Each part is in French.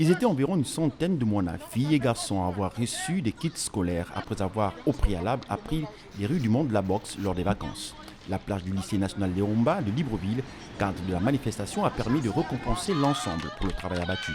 Ils étaient environ une centaine de Moana, filles et garçons, à avoir reçu des kits scolaires après avoir au préalable appris les rues du monde de la boxe lors des vacances. La plage du lycée national Léomba de Libreville, cadre de la manifestation, a permis de récompenser l'ensemble pour le travail abattu.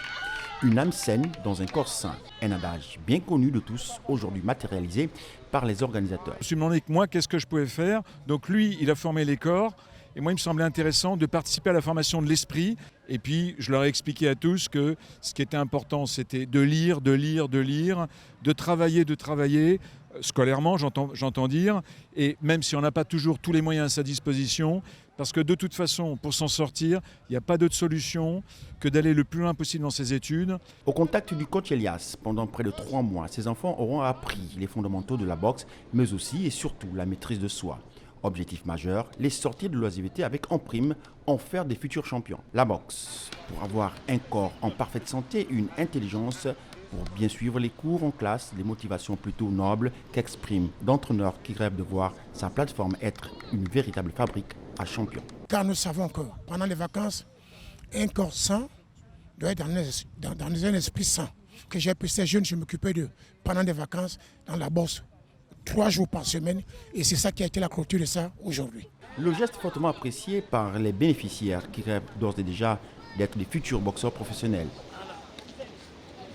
Une âme saine dans un corps sain, un adage bien connu de tous, aujourd'hui matérialisé par les organisateurs. Je me suis demandé que moi, qu'est-ce que je pouvais faire. Donc lui, il a formé les corps. Et moi, il me semblait intéressant de participer à la formation de l'esprit. Et puis, je leur ai expliqué à tous que ce qui était important, c'était de lire, de travailler, scolairement, j'entends dire. Et même si on n'a pas toujours tous les moyens à sa disposition, parce que de toute façon, pour s'en sortir, il n'y a pas d'autre solution que d'aller le plus loin possible dans ses études. Au contact du coach Elias, pendant près de 3 mois, ces enfants auront appris les fondamentaux de la boxe, mais aussi et surtout la maîtrise de soi. Objectif majeur, les sortir de l'oisiveté avec en prime en faire des futurs champions. La boxe, pour avoir un corps en parfaite santé, une intelligence pour bien suivre les cours en classe, des motivations plutôt nobles qu'expriment d'entraîneurs qui rêvent de voir sa plateforme être une véritable fabrique à champions. Car nous savons que pendant les vacances, un corps sain doit être dans un esprit sain. Que j'ai pu ces jeunes, je m'occupais d'eux pendant des vacances dans la boxe. 3 jours par semaine, et c'est ça qui a été la clôture de ça aujourd'hui. Le geste fortement apprécié par les bénéficiaires qui rêvent d'ores et déjà d'être des futurs boxeurs professionnels.